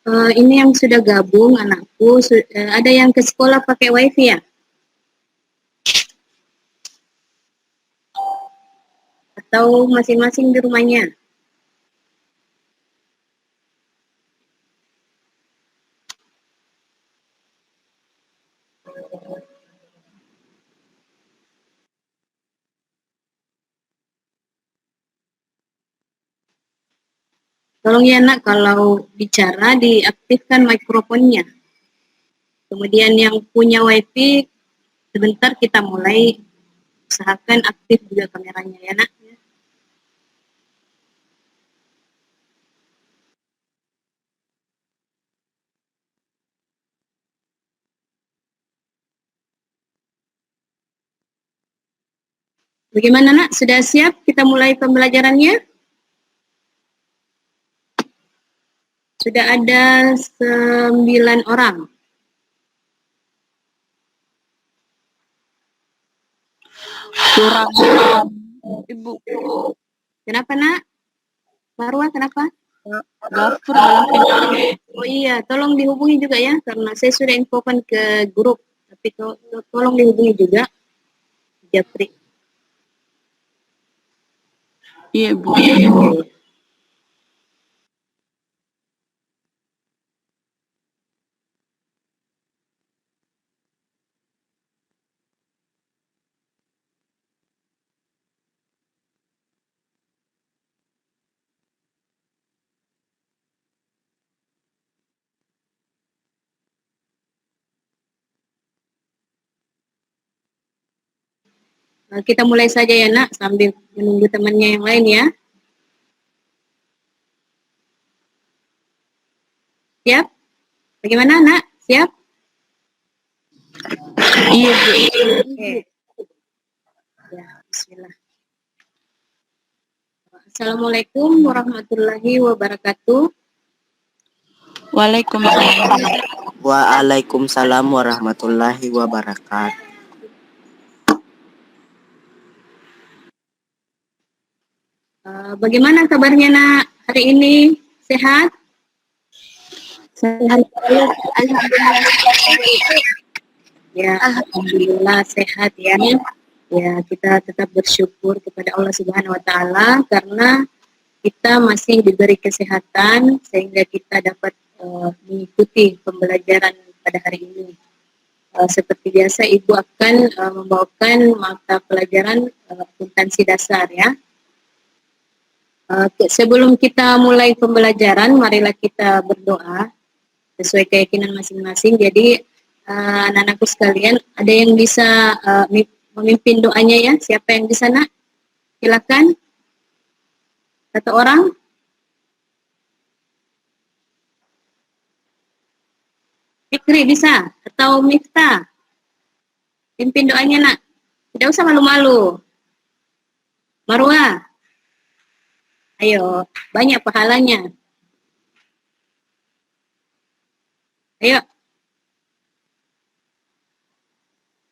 Ini yang sudah gabung anakku, ada yang ke sekolah pakai wifi ya? Atau masing-masing di rumahnya? Tolong ya nak, kalau bicara diaktifkan mikrofonnya. Kemudian yang punya wifi, sebentar kita mulai, usahakan aktif juga kameranya ya nak. Bagaimana nak, sudah siap kita mulai pembelajarannya? Sudah ada 9 orang. Kurang, Ibu. Kenapa nak? Marwa, kenapa? Gafur dalam pintu. Oh iya, tolong dihubungi juga ya, karena saya sudah infokan ke grup, tapi tolong dihubungi juga, Japri. Iya, Bu. Kita mulai saja ya nak, sambil menunggu temannya yang lain ya. Siap? Bagaimana nak? Siap? Iya, Bu. Oke. Ya, bismillah. Assalamualaikum warahmatullahi wabarakatuh. Waalaikumsalam. Waalaikumsalam warahmatullahi wabarakatuh. Bagaimana kabarnya nak hari ini? Sehat? Sehat. Alhamdulillah. Ya, alhamdulillah sehat ya. Ya, kita tetap bersyukur kepada Allah Subhanahu wa taala karena kita masih diberi kesehatan sehingga kita dapat mengikuti pembelajaran pada hari ini. Seperti biasa Ibu akan membawakan mata pelajaran akuntansi dasar ya. Sebelum kita mulai pembelajaran, marilah kita berdoa sesuai keyakinan masing-masing. Jadi anak-anakku sekalian, ada yang bisa memimpin doanya ya? Siapa yang di sana? Silakan. Satu orang. Fikri bisa? Atau Miftah? Pimpin doanya nak. Tidak usah malu-malu. Marwah. Ayo, banyak pahalanya. Ayo.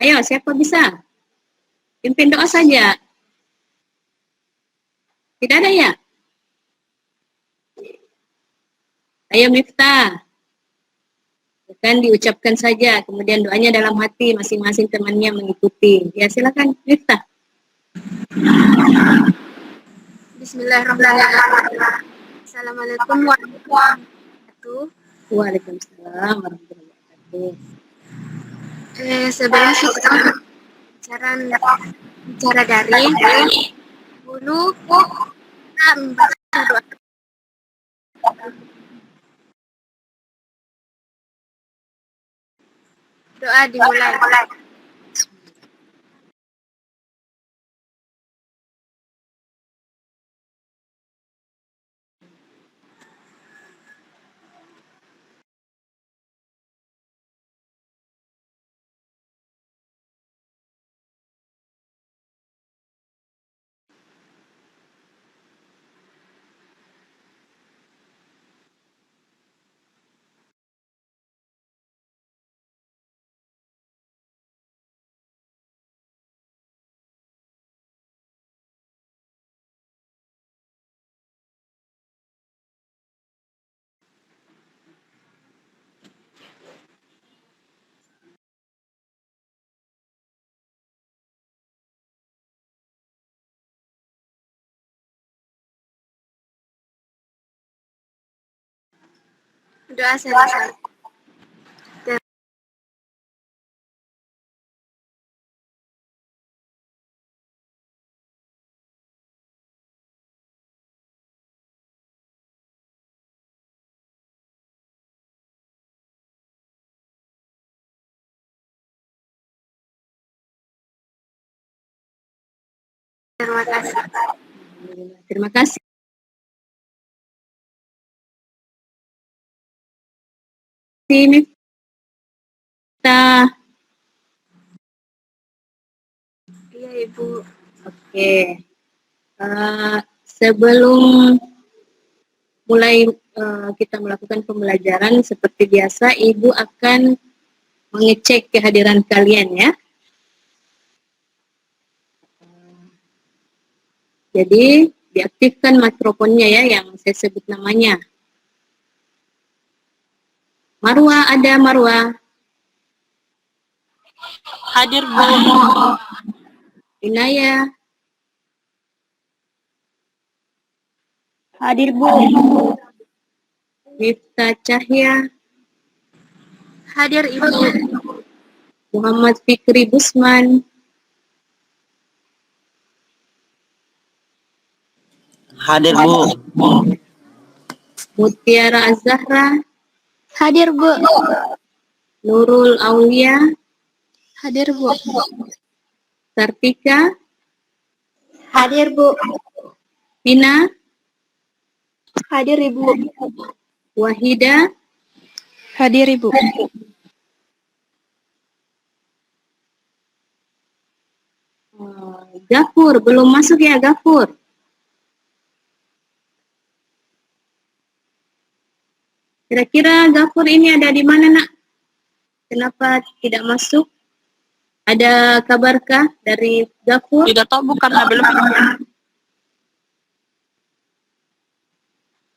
Ayo, siapa bisa? Pimpin doa saja. Tidak ada ya? Ayo Miftah. Kan diucapkan saja, kemudian doanya dalam hati, masing-masing temannya mengikuti. Ya silakan Miftah. Bismillahirrahmanirrahim. Assalamualaikum warahmatullahi wabarakatuh. Waalaikumsalam warahmatullahi wabarakatuh. Sebelum kita bicara daring, dulu kita membaca doa. Doa dimulai. Doa selesai. Terima kasih. Terima kasih. Miftah. Iya, Ibu. Oke. Sebelum mulai kita melakukan pembelajaran seperti biasa, Ibu akan mengecek kehadiran kalian ya. Jadi diaktifkan mikrofonnya ya yang saya sebut namanya. Marwa, ada Marwa. Hadir, Bu. Inaya, Hadir, Bu. Miftah Cahya, Hadir, Ibu. Muhammad Fikri Busman, Hadir, Bu. Mutiara Az-Zahra, Hadir, Bu. Nurul Aulia, Hadir, Bu. Sartika, Hadir, Bu. Pina, Hadir, Ibu. Wahida, Hadir, Ibu. Gafur, belum masuk ya Gafur? Kira-kira Gafur ini ada di mana nak? Kenapa tidak masuk? Ada kabarkah dari Gafur? Tidak tahu, Bu, karena belum.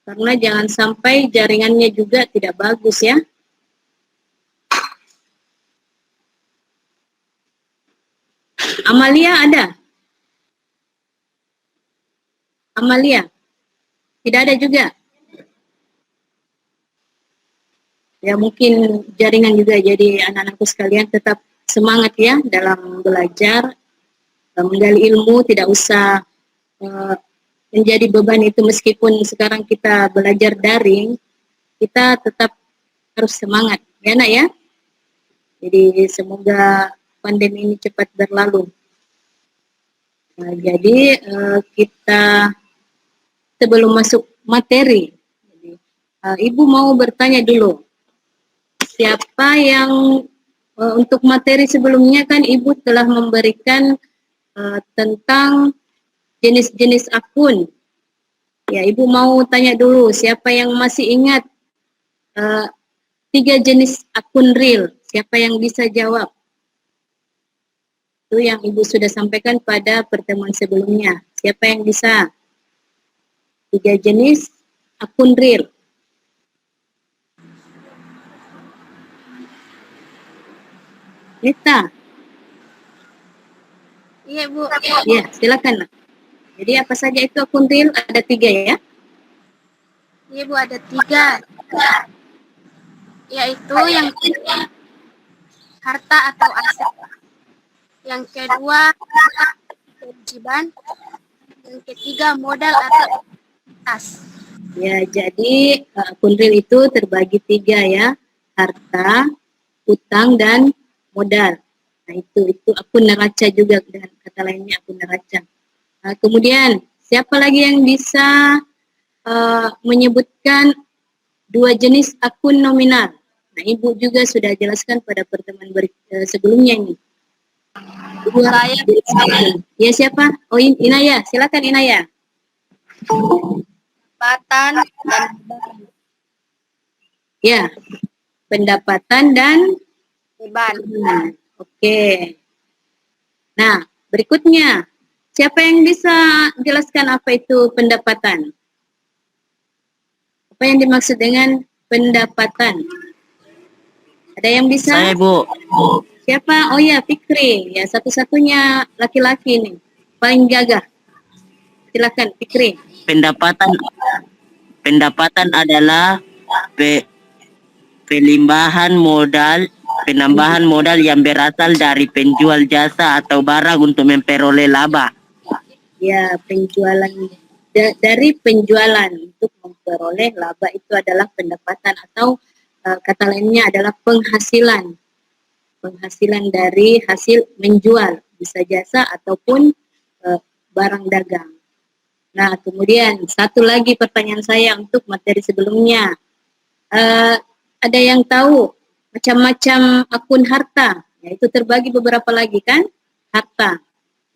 Karena jangan sampai jaringannya juga tidak bagus ya. Amalia ada? Amalia? Tidak ada juga? Ya mungkin jaringan juga, jadi anak-anakku sekalian tetap semangat ya dalam belajar, menggali ilmu, tidak usah menjadi beban itu meskipun sekarang kita belajar daring, kita tetap harus semangat, ya nak ya. Jadi semoga pandemi ini cepat berlalu. Nah, jadi kita sebelum masuk materi, Ibu mau bertanya dulu, siapa yang untuk materi sebelumnya kan Ibu telah memberikan tentang jenis-jenis akun. Ya, Ibu mau tanya dulu, siapa yang masih ingat 3 jenis akun real? Siapa yang bisa jawab? Itu yang Ibu sudah sampaikan pada pertemuan sebelumnya. Siapa yang bisa? 3 jenis akun real. Nita? Iya, Bu. Ya, silakan. Jadi apa saja itu akun real? Ada 3 ya? Iya, Bu, ada 3. Yaitu yang harta atau aset. Yang kedua, kewajiban. Yang ketiga, modal atau tas. Ya, jadi akun real itu terbagi 3 ya. Harta, utang, dan modal. Nah, itu akun neraca juga, dengan kata lainnya akun neraca. Kemudian, siapa lagi yang bisa menyebutkan 2 jenis akun nominal? Nah, Ibu juga sudah jelaskan pada pertemuan sebelumnya ini. Saya. Ya, siapa? Oh, Inaya. Silakan Inaya. Pendapatan dan Ya, pendapatan dan beban. Oke. Nah, berikutnya, siapa yang bisa jelaskan apa itu pendapatan? Apa yang dimaksud dengan pendapatan? Ada yang bisa? Saya, Bu. Siapa? Oh ya, Fikri. Ya, satu-satunya laki-laki nih. Paling gagah. Silakan, Fikri. Pendapatan adalah penambahan modal yang berasal dari penjual jasa atau barang untuk memperoleh laba. Ya, penjualan dari penjualan untuk memperoleh laba itu adalah pendapatan atau kata lainnya adalah penghasilan. Penghasilan dari hasil menjual, bisa jasa ataupun barang dagang. Nah, kemudian satu lagi pertanyaan saya untuk materi sebelumnya. Ada yang tahu macam-macam akun harta? Ya, itu terbagi beberapa lagi kan? Harta.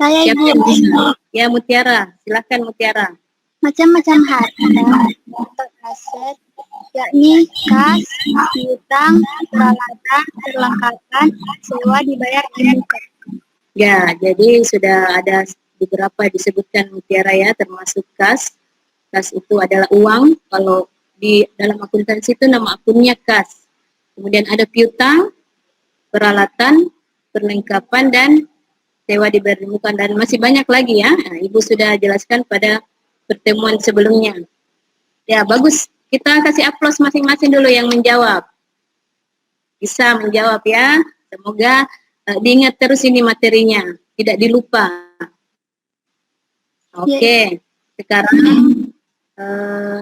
Saya Siapa Ibu. yang bisa? Ya, Mutiara. Silakan Mutiara. Macam-macam harta atau aset, yakni kas, piutang, peralatan, perlengkapan, sewa dibayar di muka. Ya, jadi sudah ada beberapa disebutkan Mutiara ya, termasuk kas. Kas itu adalah uang. Kalau di dalam akuntansi itu nama akunnya kas. Kemudian ada piutang, peralatan, perlengkapan, dan sewa dibayar di muka, dan masih banyak lagi ya. Nah, Ibu sudah jelaskan pada pertemuan sebelumnya. Ya, bagus. Kita kasih aplaus masing-masing dulu yang menjawab. Bisa menjawab ya. Semoga diingat terus ini materinya, tidak dilupa. Oke, sekarang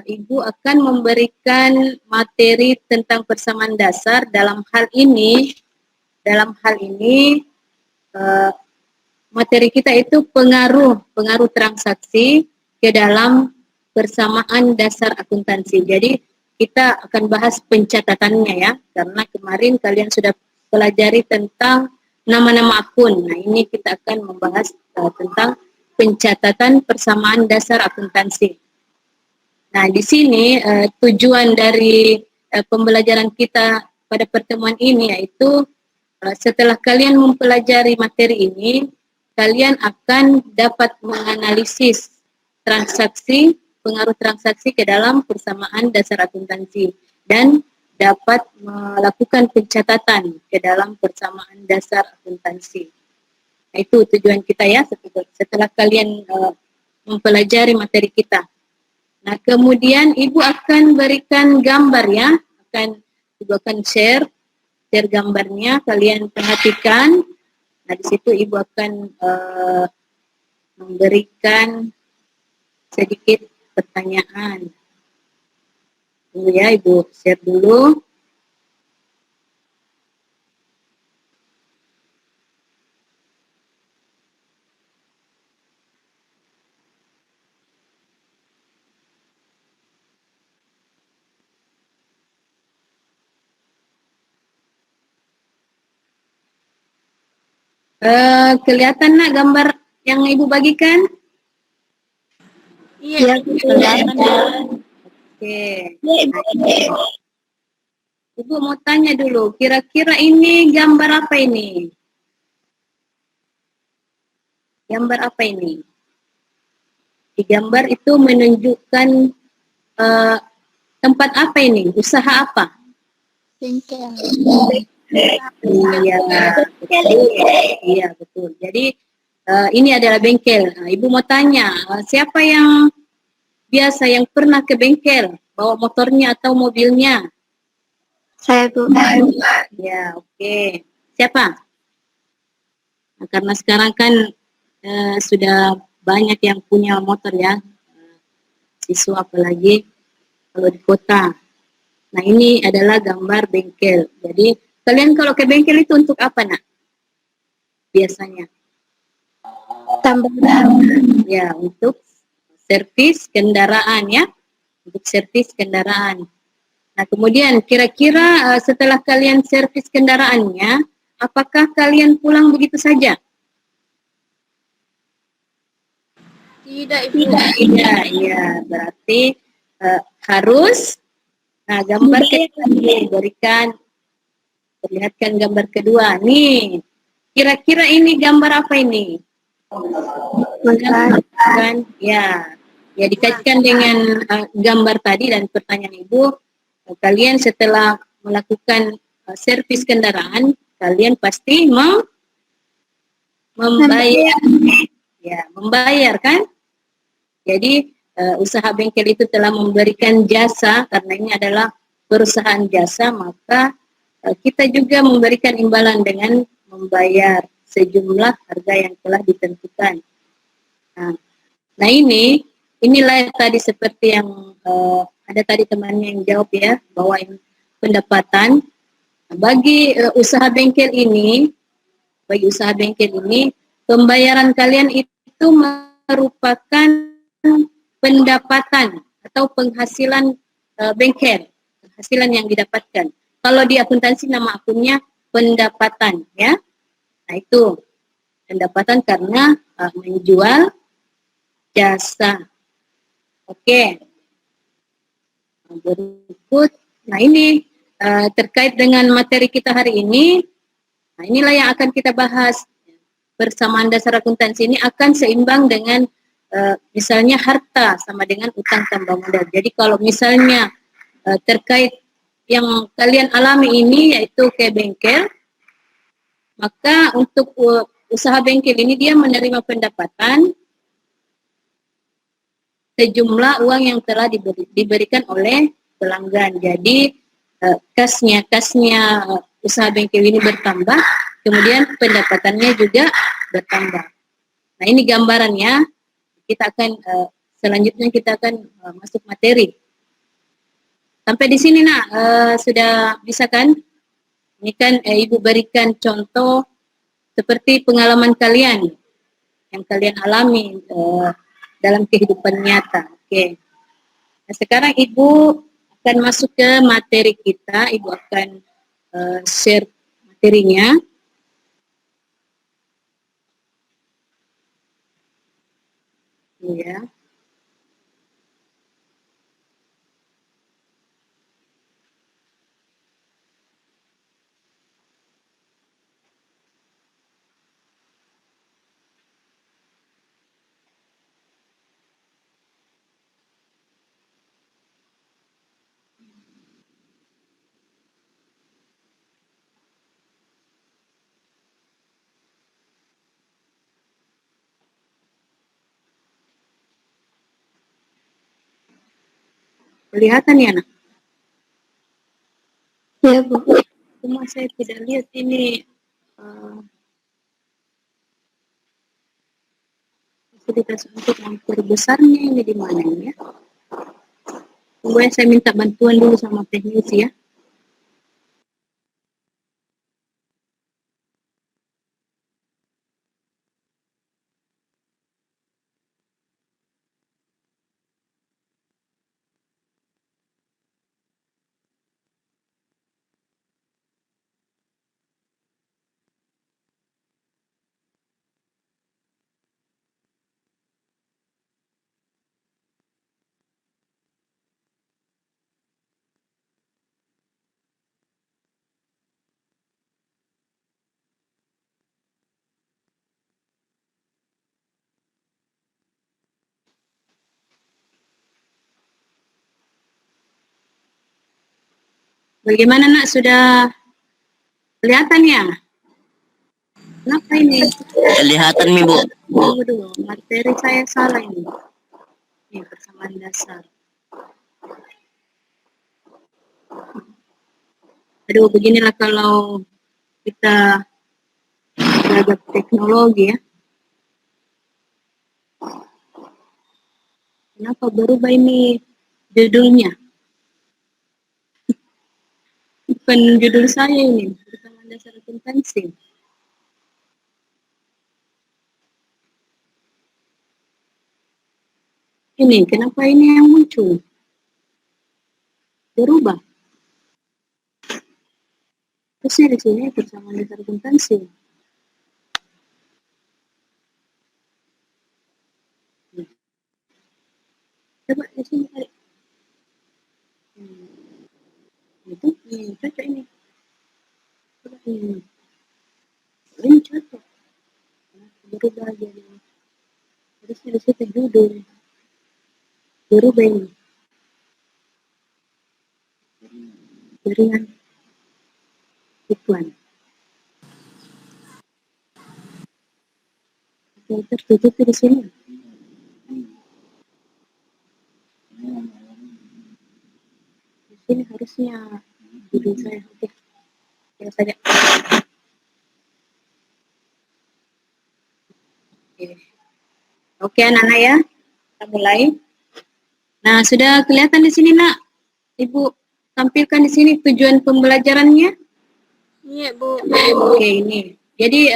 Ibu akan memberikan materi tentang persamaan dasar. Dalam hal ini materi kita itu pengaruh transaksi ke dalam persamaan dasar akuntansi. Jadi kita akan bahas pencatatannya ya, karena kemarin kalian sudah pelajari tentang nama-nama akun. Nah, ini kita akan membahas tentang pencatatan persamaan dasar akuntansi. Nah, di sini tujuan dari pembelajaran kita pada pertemuan ini yaitu setelah kalian mempelajari materi ini, kalian akan dapat menganalisis transaksi, pengaruh transaksi ke dalam persamaan dasar akuntansi dan dapat melakukan pencatatan ke dalam persamaan dasar akuntansi. Nah, itu tujuan kita ya setelah kalian mempelajari materi kita. Nah, kemudian Ibu akan berikan gambar ya, Ibu akan share gambarnya, kalian perhatikan. Nah, di situ Ibu akan memberikan sedikit pertanyaan. Tunggu ya, Ibu share dulu. Kelihatan nak gambar yang Ibu bagikan? Iya, kelihatan. Oke. Nah, Ibu mau tanya dulu, kira-kira ini gambar apa ini? Gambar apa ini? Di gambar itu menunjukkan tempat apa ini? Usaha apa? Bengkel. Iya, betul. Iya, betul. Jadi ini adalah bengkel. Nah, Ibu mau tanya, siapa yang pernah ke bengkel, bawa motornya atau mobilnya? Saya Bu. Ya, oke. Siapa? Nah, karena sekarang kan sudah banyak yang punya motor ya, siswa apalagi kalau di kota. Nah, ini adalah gambar bengkel. Jadi kalian kalau ke bengkel itu untuk apa nak? Biasanya? Tambah. Ya, untuk servis kendaraan ya, untuk servis kendaraan. Nah, kemudian kira-kira setelah kalian servis kendaraannya, apakah kalian pulang begitu saja? Tidak Ibu. Tidak, iya. Berarti harus. Nah, gambar kedua diberikan. Perlihatkan gambar kedua. Nih, kira-kira ini gambar apa ini? Kan, ya, dikaitkan dengan gambar tadi dan pertanyaan Ibu. Kalian setelah melakukan servis kendaraan, kalian pasti membayar, ya, membayar kan? Jadi usaha bengkel itu telah memberikan jasa karena ini adalah perusahaan jasa, maka kita juga memberikan imbalan dengan membayar sejumlah harga yang telah ditentukan. Nah inilah tadi seperti yang ada tadi temannya yang jawab ya, bahwa pendapatan bagi usaha bengkel ini, pembayaran kalian itu merupakan pendapatan atau penghasilan bengkel, penghasilan yang didapatkan. Kalau di akuntansi nama akunnya pendapatan ya. Nah itu pendapatan karena menjual jasa. Oke. Berikut. Nah ini terkait dengan materi kita hari ini. Nah inilah yang akan kita bahas. Persamaan dasar akuntansi ini akan seimbang dengan misalnya harta sama dengan utang tambah modal. Jadi kalau misalnya terkait yang kalian alami ini yaitu kayak bengkel, maka untuk usaha bengkel ini dia menerima pendapatan sejumlah uang yang telah diberikan oleh pelanggan. Jadi kasnya usaha bengkel ini bertambah, kemudian pendapatannya juga bertambah. Nah ini gambarannya. Kita akan selanjutnya kita akan masuk materi. Sampai di sini nak sudah bisa kan? Ini kan ibu berikan contoh seperti pengalaman kalian yang kalian alami dalam kehidupan nyata. Oke. Nah, sekarang ibu akan masuk ke materi kita. Ibu akan share materinya. Ya. Kelihatan ya nak? Ya, Bu. Cuma saya tidak lihat ini fasilitas untuk memperbesarnya ini di mana ya? Tunggu ya, saya minta bantuan dulu sama teknisi ya. Bagaimana nak, sudah kelihatan ya? Kenapa ini? Kelihatan mi Bu. Tunggu dulu, materi saya salah ini. Ini persamaan dasar. Aduh, beginilah kalau kita belajar teknologi ya. Kenapa berubah ini judulnya? Bukan judul saya ini, persamaan dasar akuntansi. Ini, kenapa ini yang muncul? Berubah. Terusnya di sini persamaan dasar akuntansi. Coba di sini tarik. Itu ini cocok ini. Coba ini. Ini cocok. Berubah jadi. Terusnya di situ judul. Berubah ini. Jaringan iklan. Oke, tertutup di sini. Di Ini harusnya judul saya. Oke, ya saja. Oke, anak-anak ya, kita mulai. Nah, sudah kelihatan di sini, Nak. Ibu tampilkan di sini tujuan pembelajarannya. Iya, Bu. Oke, ini. Jadi,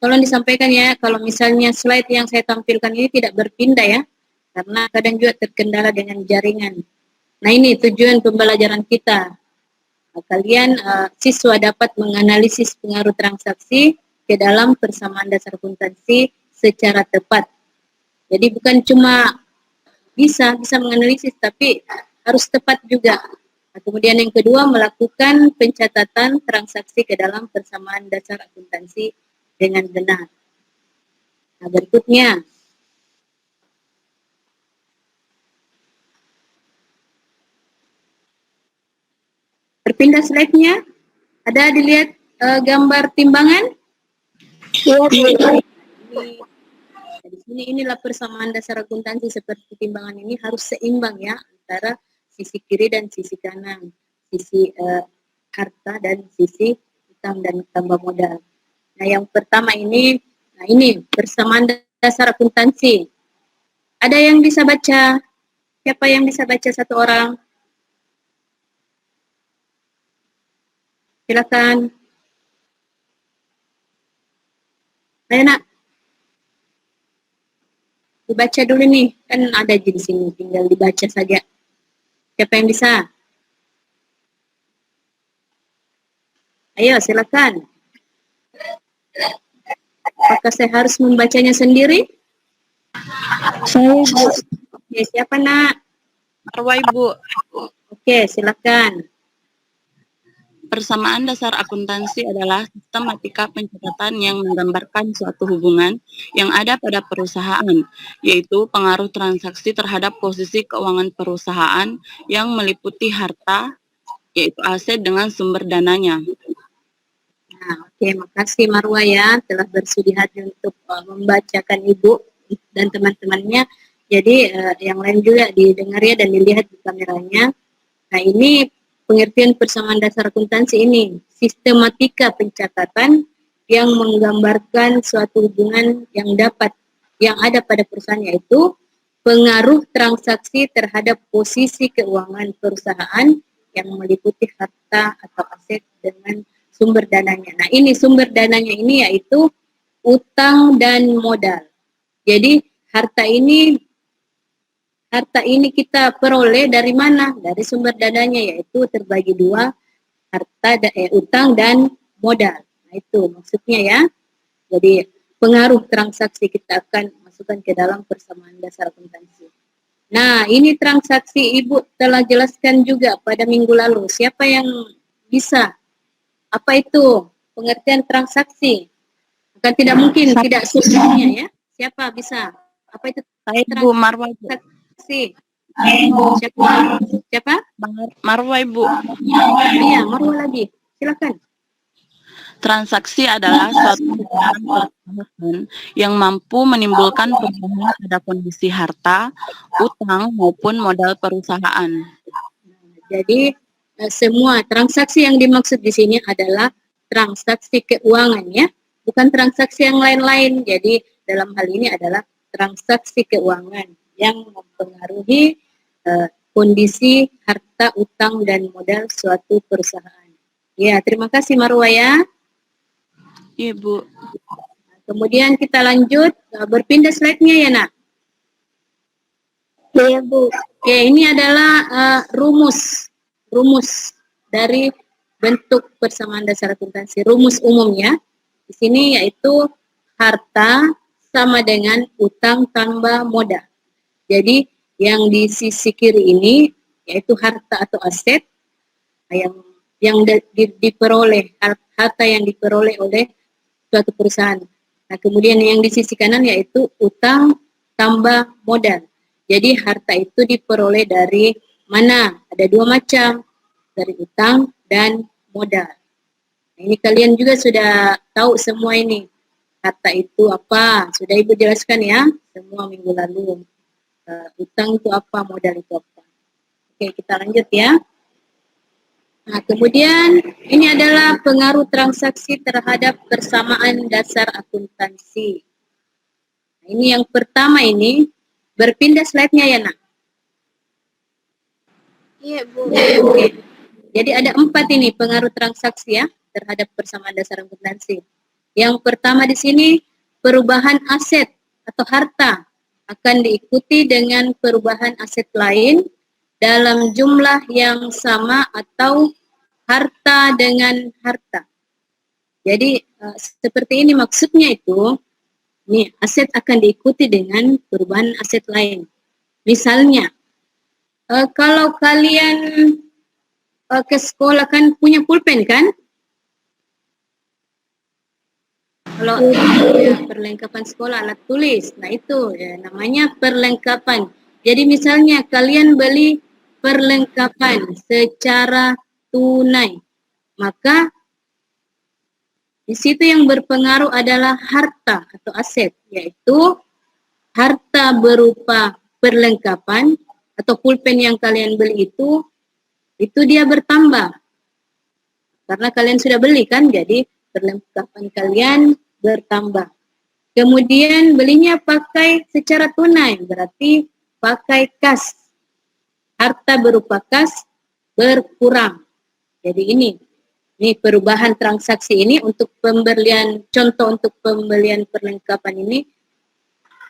tolong disampaikan ya, kalau misalnya slide yang saya tampilkan ini tidak berpindah ya, karena kadang juga terkendala dengan jaringan. Nah, ini tujuan pembelajaran kita. Kalian siswa dapat menganalisis pengaruh transaksi ke dalam persamaan dasar akuntansi secara tepat. Jadi bukan cuma bisa menganalisis, tapi harus tepat juga. Nah, kemudian yang kedua, melakukan pencatatan transaksi ke dalam persamaan dasar akuntansi dengan benar. Nah, berikutnya, berpindah slide-nya. Ada dilihat gambar timbangan? Iya, Bu. Di sini inilah persamaan dasar akuntansi seperti timbangan ini harus seimbang ya antara sisi kiri dan sisi kanan, sisi harta dan sisi utang dan tambah modal. Nah, yang pertama ini, nah ini persamaan dasar akuntansi. Ada yang bisa baca? Siapa yang bisa baca satu orang? Silakan. Ayo nak, dibaca dulu nih, kan ada di sini, tinggal dibaca saja. Siapa yang bisa? Ayo silakan. Apakah saya harus membacanya sendiri? Saya, Bu. Oke, siapa nak? Marwah, Ibu. Oke, silakan. Persamaan dasar akuntansi adalah sistematika pencatatan yang menggambarkan suatu hubungan yang ada pada perusahaan, yaitu pengaruh transaksi terhadap posisi keuangan perusahaan yang meliputi harta, yaitu aset dengan sumber dananya. Nah, oke, makasih Marwah ya telah bersedia hadir untuk membacakan Ibu dan teman-temannya. Jadi yang lain juga didengar ya dan dilihat di kameranya. Nah, ini pengertian persamaan dasar akuntansi ini, sistematika pencatatan yang menggambarkan suatu hubungan yang ada pada perusahaan, yaitu pengaruh transaksi terhadap posisi keuangan perusahaan yang meliputi harta atau aset dengan sumber dananya. Nah, ini sumber dananya ini yaitu utang dan modal. Jadi harta ini kita peroleh dari mana? Dari sumber dananya, yaitu terbagi dua, utang dan modal. Nah, itu maksudnya ya. Jadi pengaruh transaksi kita akan masukkan ke dalam persamaan dasar akuntansi. Nah, ini transaksi Ibu telah jelaskan juga pada minggu lalu. Siapa yang bisa? Apa itu pengertian transaksi? Akan tidak mungkin tidak semuanya ya. Siapa bisa? Apa itu Saya, Ibu. Marwah, Ibu. transaksi? Siapa? Marwah, Ibu. Iya, Marwah lagi. Silakan. Transaksi adalah suatu perusahaan yang mampu menimbulkan perubahan pada kondisi harta, utang, maupun modal perusahaan. Jadi semua transaksi yang dimaksud di sini adalah transaksi keuangan ya, bukan transaksi yang lain-lain. Jadi dalam hal ini adalah transaksi keuangan yang mempengaruhi kondisi harta, utang, dan modal suatu perusahaan. Ya, terima kasih Marwah ya. Ibu. Kemudian kita lanjut, berpindah slide-nya ya nak. Iya, Bu. Oke, ini adalah rumus dari bentuk persamaan dasar akuntansi, rumus umumnya. Di sini yaitu harta sama dengan utang tambah modal. Jadi yang di sisi kiri ini yaitu harta atau aset yang diperoleh, harta yang diperoleh oleh suatu perusahaan. Nah, kemudian yang di sisi kanan yaitu utang tambah modal. Jadi harta itu diperoleh dari mana? Ada dua macam, dari utang dan modal. Nah, ini kalian juga sudah tahu semua ini. Harta itu apa? Sudah Ibu jelaskan ya, semua minggu lalu. Utang itu apa, modal itu apa. Oke, kita lanjut ya. Nah, kemudian ini adalah pengaruh transaksi terhadap persamaan dasar akuntansi. Nah, ini yang pertama ini, berpindah slide-nya ya nak? Iya, Bu. Oke. Jadi ada 4 ini pengaruh transaksi ya terhadap persamaan dasar akuntansi. Yang pertama di sini perubahan aset atau harta akan diikuti dengan perubahan aset lain dalam jumlah yang sama atau harta dengan harta. Jadi seperti ini maksudnya itu, nih aset akan diikuti dengan perubahan aset lain. Misalnya, kalau kalian ke sekolah kan punya pulpen kan? Kalau ya, perlengkapan sekolah alat tulis, nah itu ya, namanya perlengkapan. Jadi misalnya kalian beli perlengkapan secara tunai, maka di situ yang berpengaruh adalah harta atau aset, yaitu harta berupa perlengkapan atau pulpen yang kalian beli itu dia bertambah. Karena kalian sudah beli kan, jadi perlengkapan kalian bertambah. Kemudian belinya pakai secara tunai, berarti pakai kas. Harta berupa kas berkurang. Jadi ini perubahan transaksi ini untuk pembelian, contoh untuk pembelian perlengkapan ini,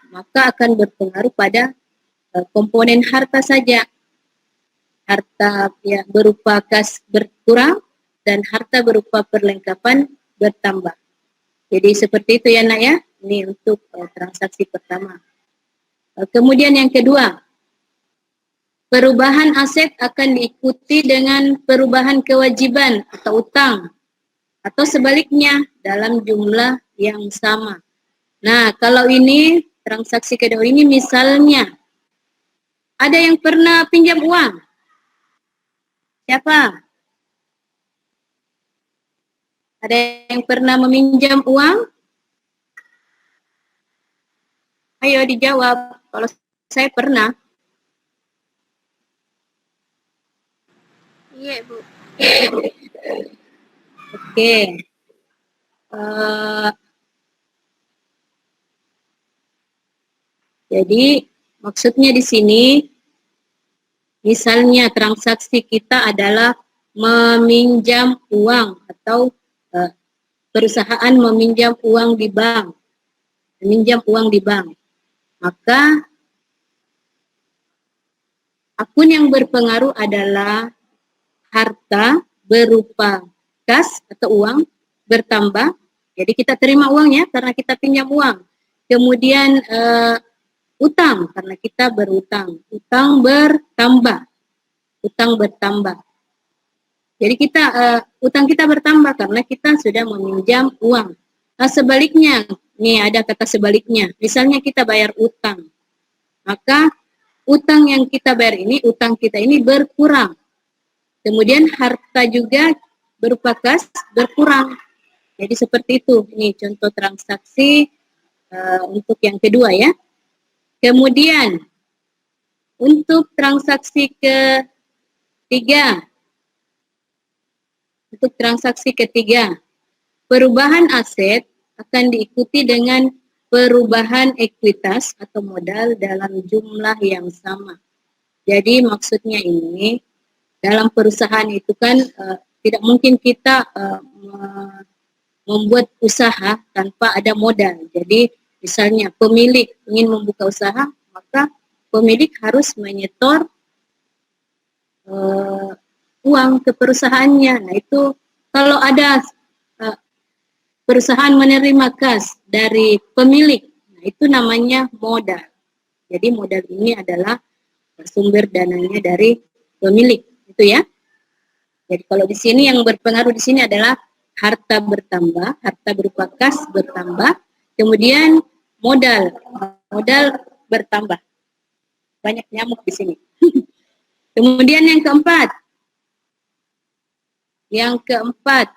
maka akan berpengaruh pada komponen harta saja. Harta ya, berupa kas berkurang dan harta berupa perlengkapan bertambah. Jadi seperti itu ya nak ya. Ini untuk transaksi pertama. Kemudian yang kedua, perubahan aset akan diikuti dengan perubahan kewajiban atau utang. Atau sebaliknya dalam jumlah yang sama. Nah kalau ini transaksi kedua ini misalnya ada yang pernah pinjam uang. Siapa? Ada yang pernah meminjam uang? Ayo dijawab. Kalau saya pernah. Iya, Bu. Oke. Jadi maksudnya di sini, misalnya transaksi kita adalah meminjam uang atau perusahaan meminjam uang di bank, maka akun yang berpengaruh adalah harta berupa kas atau uang bertambah. Jadi kita terima uangnya karena kita pinjam uang. Kemudian utang karena kita berutang, utang bertambah. Jadi kita utang kita bertambah karena kita sudah meminjam uang. Nah, sebaliknya, nih ada kata sebaliknya. Misalnya kita bayar utang, maka utang yang kita bayar ini, utang kita ini berkurang. Kemudian harta juga berupa kas berkurang. Jadi seperti itu. Ini contoh transaksi untuk yang kedua ya. Kemudian untuk transaksi ketiga. Untuk transaksi ketiga, perubahan aset akan diikuti dengan perubahan ekuitas atau modal dalam jumlah yang sama. Jadi maksudnya ini, dalam perusahaan itu kan tidak mungkin kita membuat usaha tanpa ada modal. Jadi misalnya pemilik ingin membuka usaha, maka pemilik harus menyetor uang ke perusahaannya. Nah itu kalau ada perusahaan menerima kas dari pemilik, nah itu namanya modal. Jadi modal ini adalah sumber dananya dari pemilik, itu ya. Jadi kalau di sini yang berpengaruh di sini adalah harta bertambah, harta berupa kas bertambah, kemudian modal bertambah. Banyak nyamuk di sini. Kemudian yang keempat,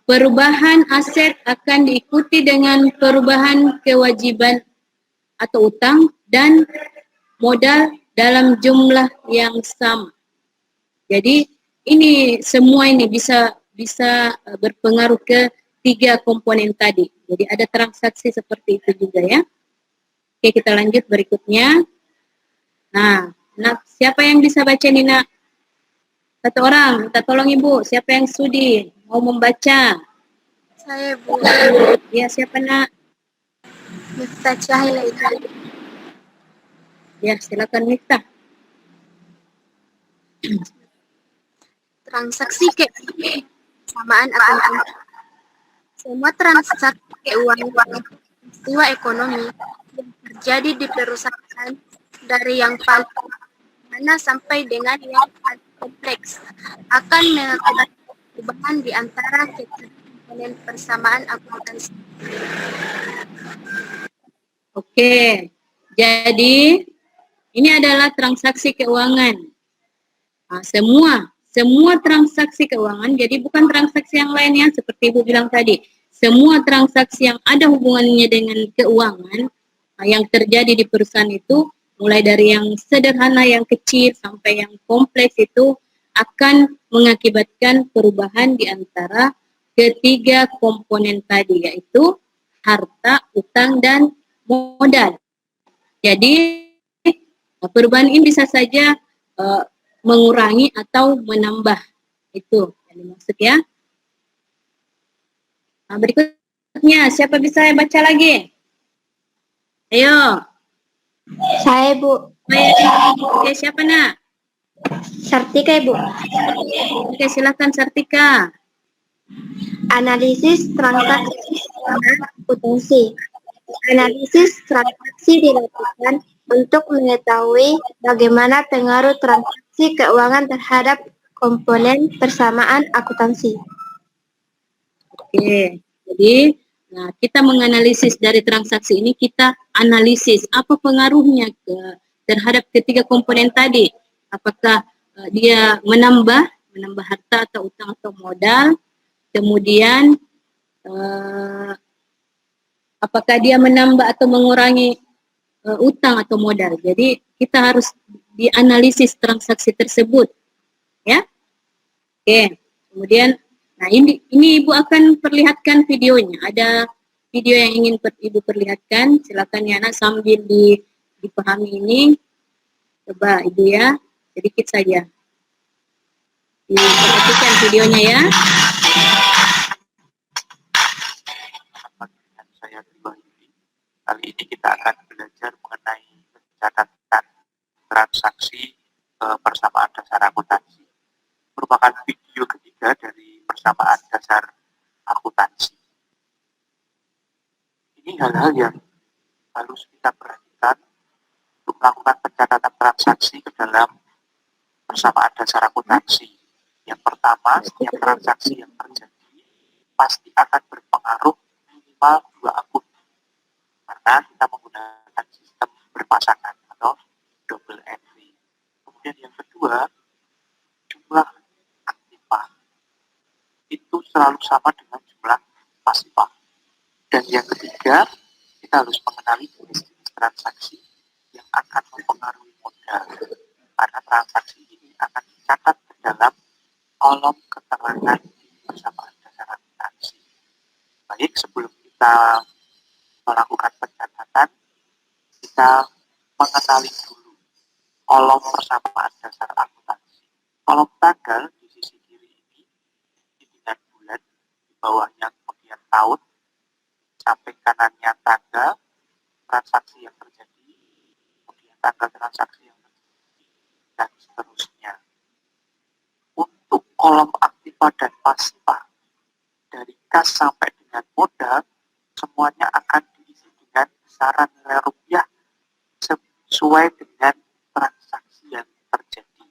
perubahan aset akan diikuti dengan perubahan kewajiban atau utang dan modal dalam jumlah yang sama. Jadi ini semua ini bisa berpengaruh ke 3 komponen tadi. Jadi ada transaksi seperti itu juga ya. Oke, kita lanjut berikutnya. Nah, siapa yang bisa baca ini nak? Satu orang, minta tolong ibu. Siapa yang sudi mau membaca? Saya Bu. Ya, siapa nak? Miftah Cahila itu. Ya, silakan Miftah. Transaksi kesamaan akuntansi. Semua transaksi keuangan peristiwa ekonomi yang terjadi di perusahaan dari yang paling sederhana sampai dengan yang paling kompleks akan mengakibatkan perubahan di antara ketiga komponen persamaan akuntansi. Oke, jadi ini adalah transaksi keuangan. Nah, semua transaksi keuangan, jadi bukan transaksi yang lainnya seperti Ibu bilang tadi. Semua transaksi yang ada hubungannya dengan keuangan yang terjadi di perusahaan itu, mulai dari yang sederhana, yang kecil, sampai yang kompleks itu akan mengakibatkan perubahan di antara ketiga komponen tadi, yaitu harta, utang, dan modal. Jadi perubahan ini bisa saja mengurangi atau menambah, itu yang dimaksud ya. Nah, berikutnya siapa bisa baca lagi? Ayo. Saya Bu. Oke, siapa nak? Sartika Ibu. Oke, silakan Sartika. Analisis transaksi akuntansi. Analisis transaksi dilakukan untuk mengetahui bagaimana pengaruh transaksi keuangan terhadap komponen persamaan akuntansi. Oke, jadi kita menganalisis dari transaksi ini, kita analisis apa pengaruhnya terhadap ketiga komponen tadi. Apakah dia menambah harta atau utang atau modal, kemudian apakah dia menambah atau mengurangi utang atau modal. Jadi kita harus dianalisis transaksi tersebut, ya. Oke, kemudian, nah ini Ibu akan perlihatkan videonya. Ada video yang ingin Ibu perlihatkan. Silakan ya nak, sambil dipahami ini. Coba Ibu ya, sedikit saja. Diperhatikan videonya ya. Saya pribadi, kali ini kita akan belajar mengenai pencatatan transaksi persamaan dasar akuntansi. Merupakan video ketiga dari persamaan dasar akuntansi. Ini hal-hal yang harus kita perhatikan untuk melakukan pencatatan transaksi ke dalam persamaan dasar akuntansi. Yang pertama, setiap transaksi yang terjadi pasti akan berpengaruh minimal 2 akun, karena kita menggunakan sistem berpasangan atau double entry. Kemudian yang kedua, jumlah aktiva itu selalu sama dengan jumlah pasifah. Dan yang ketiga, kita harus mengenali jenis-jenis transaksi yang akan mempengaruhi modal, karena transaksi ini akan dicatat ke dalam kolom keterangan persamaan dasar akuntansi. Baik, sebelum kita melakukan pencatatan, kita mengenali dulu kolom persamaan dasar akuntansi. Kolom tanggal di sisi kiri ini dengan bulan, di bawahnya kemudian tahun, sampai kanannya tanggal transaksi yang terjadi, kemudian tanggal transaksi yang terjadi, dan seterusnya. Untuk kolom aktiva dan pasifah, dari kas sampai dengan modal, semuanya akan diisi dengan besaran nilai rupiah sesuai dengan transaksi yang terjadi.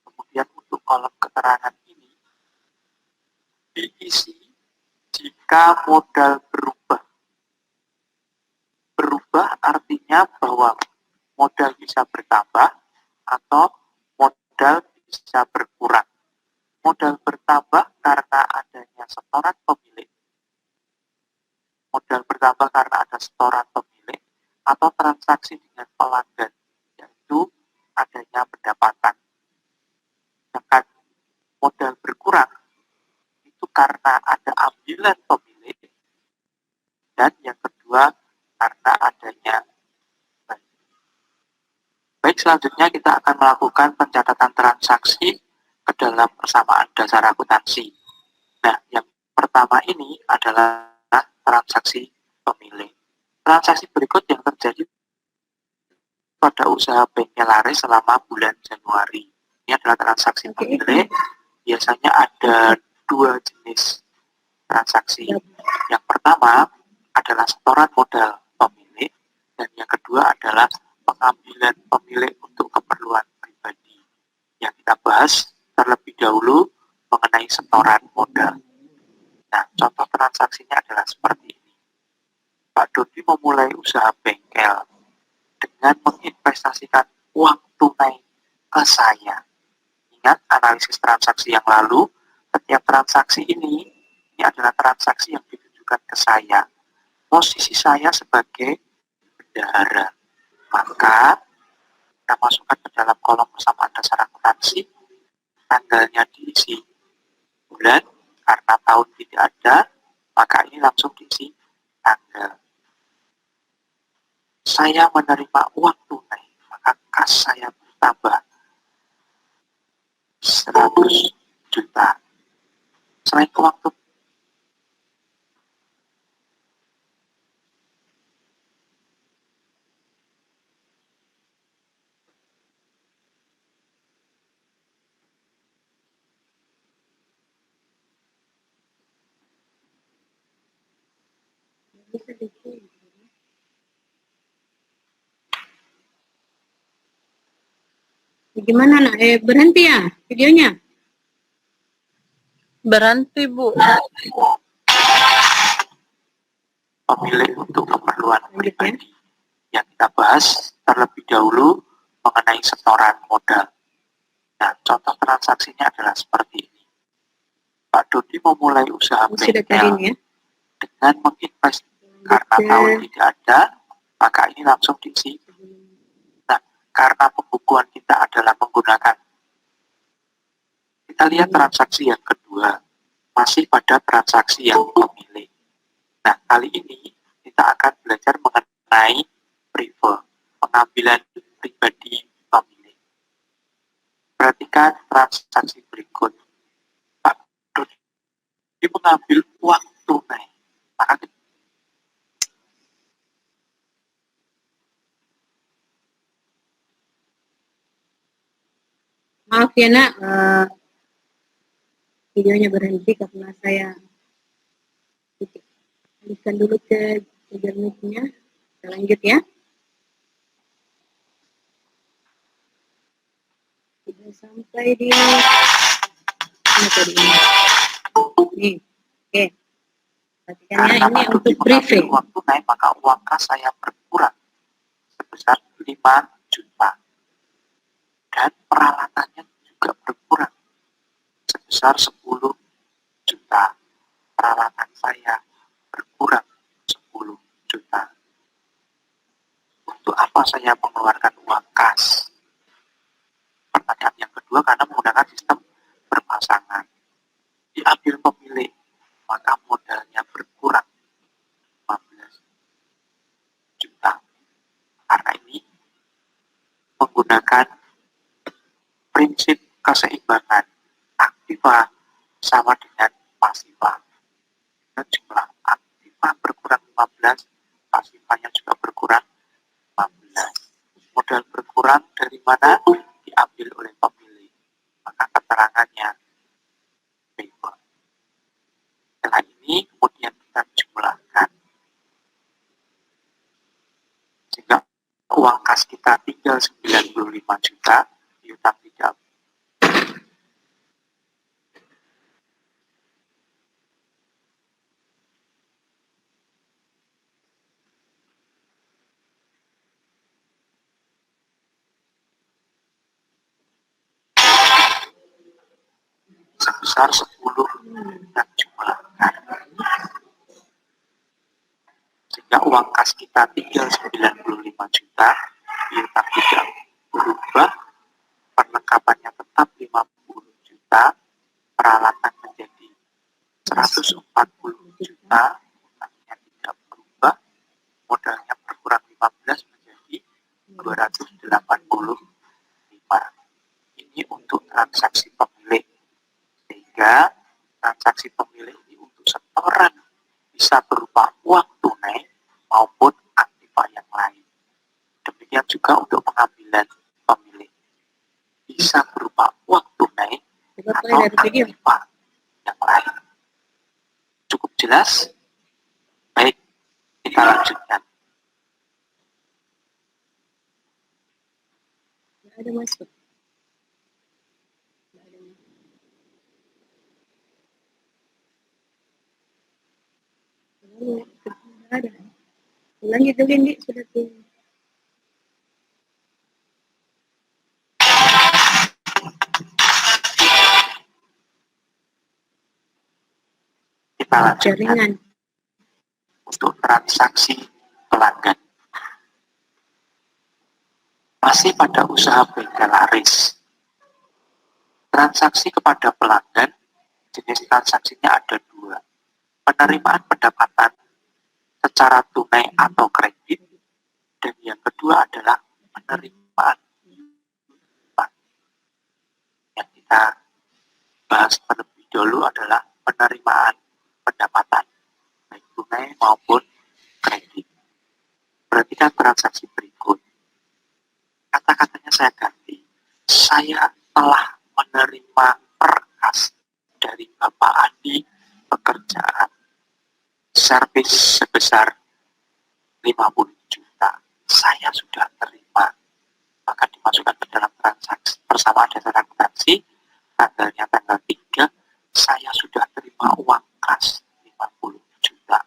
Kemudian untuk kolom keterangan ini diisi jika modal berubah. Berubah artinya bahwa modal bisa bertambah atau modal bisa berkurang. Modal bertambah karena adanya setoran pemilik, modal bertambah karena ada setoran pemilik, atau transaksi dengan pelanggan, yaitu adanya pendapatan. modal berkurang itu karena ada ambilan pemilik, dan yang kedua karena adanya. Baik, selanjutnya kita akan melakukan pencatatan transaksi ke dalam persamaan dasar akuntansi. Nah, yang pertama ini adalah transaksi pemilik. Transaksi berikut yang terjadi pada usaha bengkel laris selama bulan Januari. Ini adalah transaksi pemilik. Biasanya ada dua jenis transaksi. Yang pertama adalah setoran modal pemilik, dan yang kedua adalah pengambilan pemilik untuk keperluan pribadi. Yang kita bahas terlebih dahulu mengenai setoran modal. Nah, contoh transaksinya adalah seperti ini. Pak Dodi memulai usaha bengkel dengan menginvestasikan uang tunai ke saya. Ingat analisis transaksi yang lalu, setiap transaksi ini adalah transaksi yang ditujukan ke saya. Posisi saya sebagai bendahara. Maka kita masukkan ke dalam kolom persamaan dasar akuntansi, tanggalnya diisi bulan, karena tahun tidak ada, maka ini langsung diisi tanggal. Saya menerima uang tunai, maka kas saya bertambah 100 juta. Selain uang tunai, Gimana nak? Berhenti ya videonya? Berhenti, Bu. pemilik untuk keperluan pribadi. Yang kita bahas terlebih dahulu mengenai setoran modal. Nah, contoh transaksinya adalah seperti ini. Pak Dodi memulai usaha bengkel ya? dengan menginvestasi, karena tahun tidak ada, maka ini langsung diisi. Nah, karena pembukuan kita adalah menggunakan, kita lihat transaksi yang kedua, masih pada transaksi yang pemilik. Nah, kali ini kita akan belajar mengenai prive, pengambilan pribadi pemilik. Perhatikan transaksi berikut. Pak Dodi mengambil uang tunai. Maka Maaf ya nak, videonya berhenti karena saya alihkan dulu ke Google Meet-nya. Kita lanjut ya. Sudah sampai di ini tadi ini. Nih, oke. Perhatikan ya, karena ini Pak Dodi untuk mengambil briefing. uang tunai, maka uang kas saya berkurang sebesar 5 juta. Dan peralatannya juga berkurang sebesar 10 juta. Peralatan saya berkurang 10 juta. Untuk apa saya mengeluarkan uang kas? Pertanyaan yang kedua, karena menggunakan sistem berpasangan. Diambil pemilik, maka modalnya berkurang 15 juta. Karena ini menggunakan prinsip keseimbangan aktiva sama dengan pasiva. Dan jumlah aktiva berkurang 15, pasivanya juga berkurang 15. Modal berkurang dari mana? Diambil oleh pemilik. Maka keterangannya bebas. Setelah ini kemudian kita jumlahkan. Sehingga uang kas kita tinggal 95 juta, piutang tidak. Sebesar 10 dan jumlahkan. Sehingga uang kas kita tinggal 95 juta, piutang tidak berubah, perlengkapannya tetap 50 juta, Ini untuk transaksi pemilik. Sehingga transaksi pemilik ini untuk setoran bisa berupa uang tunai maupun aktiva yang lain. Demikian juga untuk pengambilan pemilik. Bisa berupa uang tunai atau aktiva yang lain. Cukup jelas? Baik, kita lanjutkan. Nggak ada masuk. Nggak ada. Ulangi dulu ini sudah tuh. Kita lanjutkan Jaringan. untuk transaksi pelanggan. Masih pada usaha bengkel laris. Transaksi kepada pelanggan, jenis transaksinya ada dua. Penerimaan pendapatan secara tunai atau kredit, dan yang kedua adalah penerimaan. Yang kita bahas terlebih dahulu adalah penerimaan pendapatan, baik tunai maupun kredit. Perhatikan transaksi berikut. Kata-katanya saya ganti. Saya telah menerima berkas dari Bapak Andi pekerjaan servis sebesar 50 juta. Saya sudah terima. Maka dimasukkan ke dalam transaksi persamaan dasar akuntansi. Tanggalnya tanggal 3. Saya sudah terima uang kas 50 juta.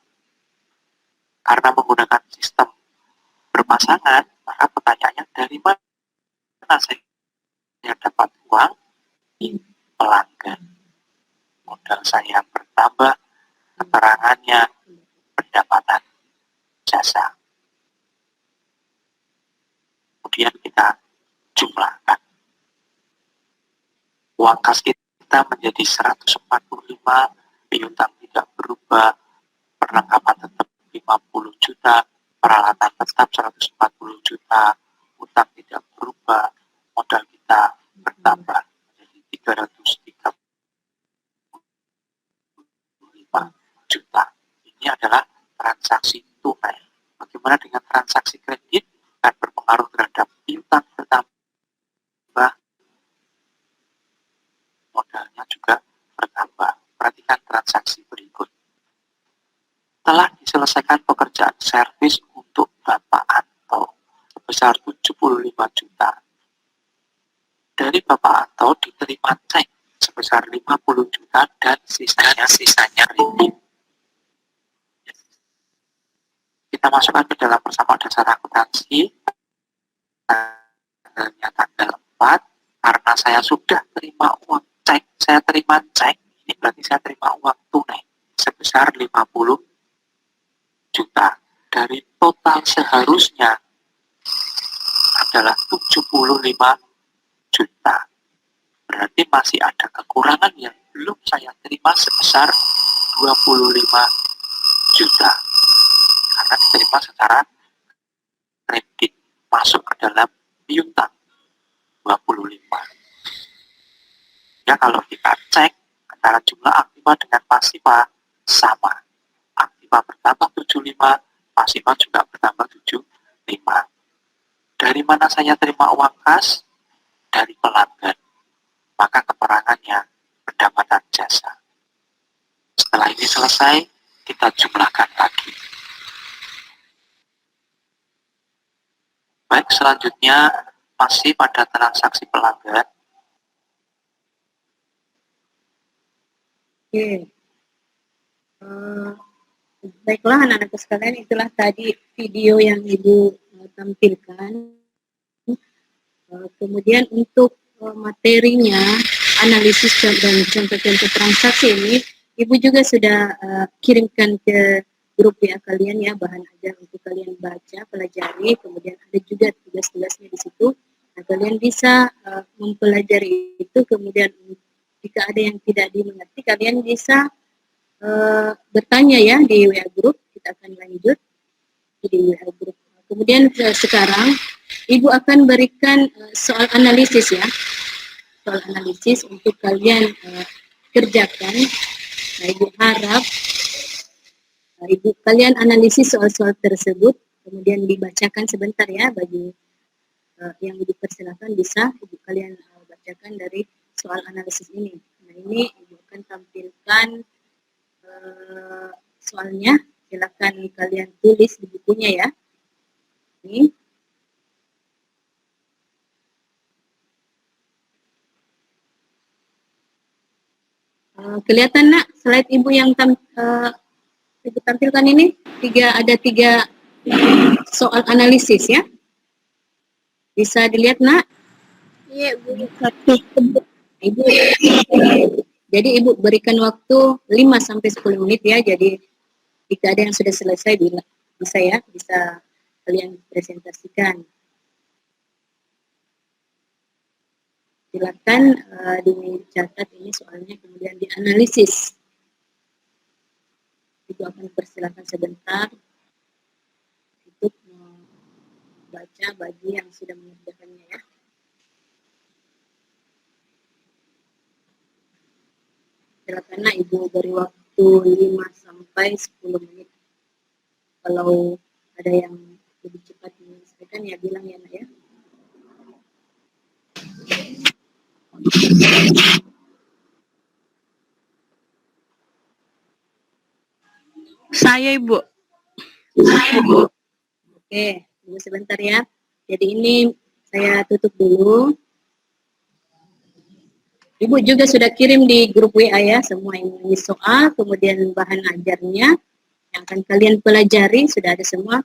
Karena menggunakan sistem berpasangan, maka pertanyaannya dari mana saya dapat uang? Di pelanggan. Modal saya bertambah, keterangannya pendapatan jasa. Kemudian kita jumlahkan. Uang kas kita menjadi 145, piutang tidak berubah, perlengkapan tetap 50 juta, peralatan tetap 140 juta, utang tidak berubah, modal kita bertambah menjadi 335 juta. Ini adalah transaksi tunai. Bagaimana dengan transaksi kredit? Akan berpengaruh terhadap piutang bertambah, modalnya juga bertambah. Perhatikan transaksi berikut. Telah diselesaikan pekerjaan servis untuk Bapak Anto sebesar 75 juta. Dari Bapak Anto diterima cek sebesar 50 juta dan sisanya kredit. Kita masukkan ke dalam persamaan dasar akuntansi. Tanggalnya tanggal 4, karena saya sudah terima uang cek, saya terima cek, ini berarti saya terima uang tunai sebesar 50 juta. Dari total seharusnya adalah 75 juta. Berarti masih ada kekurangan yang belum saya terima sebesar 25 juta. Karena diterima secara kredit, masuk ke dalam piutang 25. Ya, kalau kita cek antara jumlah aktiva dengan pasiva sama. Aktiva bertambah 75, pasiva juga bertambah 75. Dari mana saya terima uang kas? Dari pelanggan. Maka keterangannya pendapatan jasa. Setelah ini selesai, kita jumlahkan lagi. Baik, selanjutnya masih pada transaksi pelanggan. Oke. Baiklah anak-anakku sekalian, itulah tadi video yang Ibu tampilkan. Kemudian untuk materinya, analisis dan contoh-contoh transaksi ini, Ibu juga sudah kirimkan ke grup WA kalian ya, bahan ajar untuk kalian baca, pelajari, kemudian ada juga tugas-tugasnya di situ. Nah, kalian bisa mempelajari itu, kemudian jika ada yang tidak dimengerti, kalian bisa bertanya ya di WA grup, kita akan lanjut di WA grup. Kemudian sekarang Ibu akan berikan soal analisis ya, soal analisis untuk kalian kerjakan. Nah, Ibu harap Ibu kalian analisis soal-soal tersebut, kemudian dibacakan sebentar ya bagi yang Ibu persilakan bisa Ibu kalian bacakan dari soal analisis ini. Nah, ini Ibu akan tampilkan soalnya, silakan kalian tulis di bukunya ya. Ini. Kelihatan nak slide Ibu yang Ibu tampilkan ini? Ada tiga soal analisis ya. Bisa dilihat nak? Iya, Bu. Ibu, jadi Ibu berikan waktu 5-10 menit ya. Jadi jika ada yang sudah selesai bisa ya, bisa kalian presentasikan. Silakan dicatat ini soalnya, kemudian dianalisis. Ibu akan persilakan sebentar untuk membaca bagi yang sudah mengerjakannya ya. Silakan Ibu beri waktu 5-10 menit. Kalau ada yang lebih cepat menyelesaikan ya bilang ya Nak ya. Saya, Ibu. Oke, tunggu sebentar ya. Jadi ini saya tutup dulu. Ibu juga sudah kirim di grup WA ya, semua ini soal, kemudian bahan ajarnya yang akan kalian pelajari, sudah ada semua.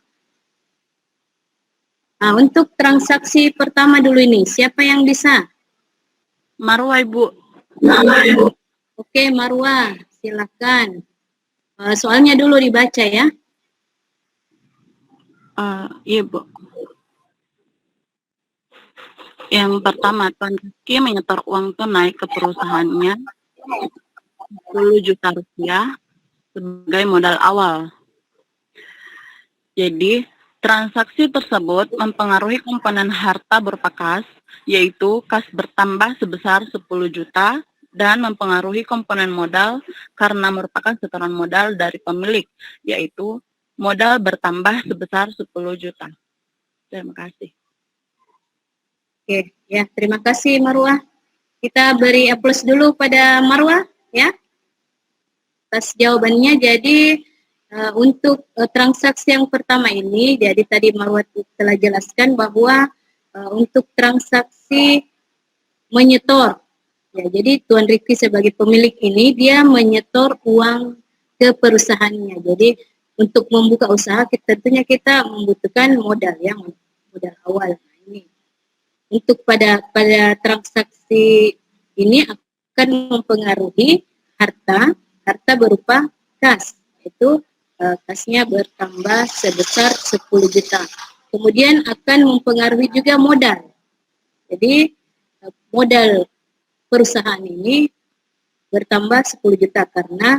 Nah, untuk transaksi pertama dulu ini, siapa yang bisa? Marwa, Ibu. Oke, Marwa, silakan. Soalnya dulu dibaca ya. Iya, Bu. Yang pertama, transaksi menyetor uang tunai ke perusahaannya 10 juta rupiah sebagai modal awal. Jadi, transaksi tersebut mempengaruhi komponen harta berupa kas, yaitu kas bertambah sebesar 10 juta, dan mempengaruhi komponen modal karena merupakan setoran modal dari pemilik, yaitu modal bertambah sebesar 10 juta. Terima kasih. Oke, ya terima kasih Marwah. Kita beri aplaus dulu pada Marwah ya atas jawabannya. Jadi untuk transaksi yang pertama ini, jadi tadi Marwah telah jelaskan bahwa untuk transaksi menyetor, ya jadi Tuan Riki sebagai pemilik ini dia menyetor uang ke perusahaannya. Jadi untuk membuka usaha tentunya kita membutuhkan modal ya, modal awal. Untuk pada transaksi ini akan mempengaruhi harta berupa kas, itu kasnya bertambah sebesar 10 juta. Kemudian akan mempengaruhi juga modal. Jadi modal perusahaan ini bertambah 10 juta karena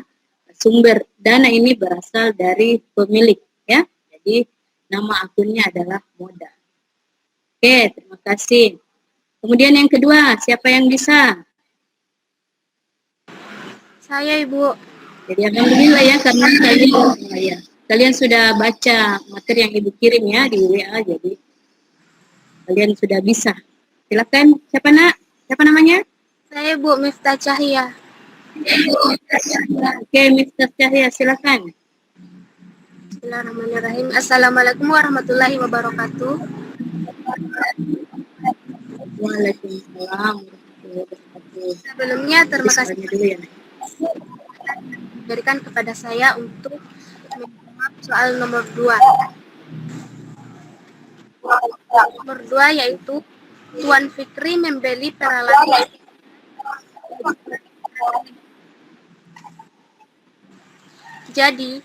sumber dana ini berasal dari pemilik ya. Jadi nama akunnya adalah modal. Oke, terima kasih. Kemudian yang kedua, siapa yang bisa? Saya, Ibu. Jadi alhamdulillah ya, karena kalian sudah baca materi yang Ibu kirim ya di WA, jadi kalian sudah bisa. Silakan, siapa nak? Siapa namanya? Saya, Bu Miftah Cahya. Oke, Miftah Cahya, silakan. Bismillahirrahmanirrahim. Assalamualaikum warahmatullahi wabarakatuh. Waalaikumsalam warahmatullahi wabarakatuh. Sebelumnya terima kasih dulu ya. diberikan kepada saya untuk menjawab soal nomor 2. Nomor 2 yaitu Tuan Fikri membeli peralatan. Jadi,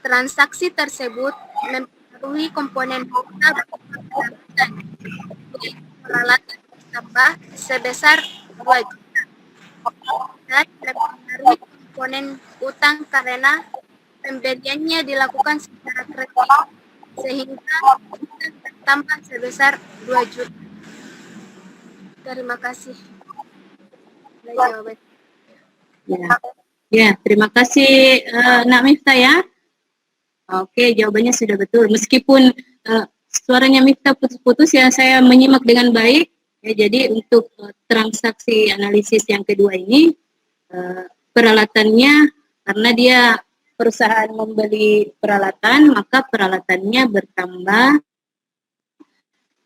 transaksi tersebut mempengaruhi komponen harta peralatan bertambah sebesar 2 juta dan mempengaruhi komponen utang karena pembeliannya dilakukan secara kredit sehingga utang bertambah sebesar 2 juta. Terima kasih. Jawaban. Ya, terima kasih Nak Miftah ya. Oke, jawabannya sudah betul. Meskipun suaranya Miftah putus-putus ya, saya menyimak dengan baik. Ya, jadi untuk transaksi analisis yang kedua ini, peralatannya karena dia perusahaan membeli peralatan, maka peralatannya bertambah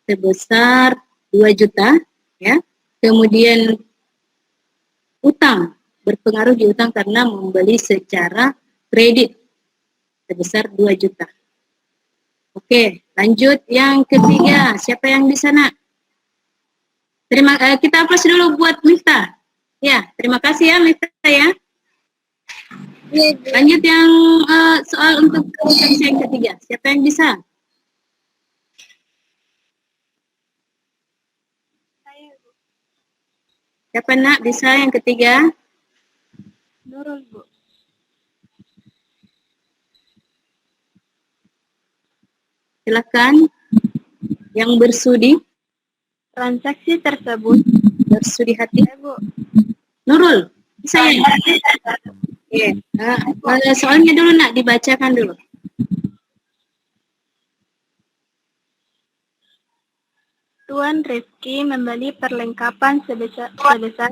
sebesar 2 juta, ya. Kemudian utang, berpengaruh di utang karena membeli secara kredit sebesar 2 juta. Oke, lanjut yang ketiga. Siapa yang di sana? Kita aplaus dulu buat Miftah. Ya, terima kasih ya Miftah ya. Lanjut yang soal untuk transaksi yang ketiga. Siapa yang bisa? Siapa nak bisa yang ketiga? Nurul, Bu. Silakan. Yang bersudi. Transaksi tersebut Bersudi hati. Bu. Nurul, bisa ya? Oke. Soalnya dulu nak dibacakan dulu. Tuan Rizky membeli perlengkapan sebesar 500.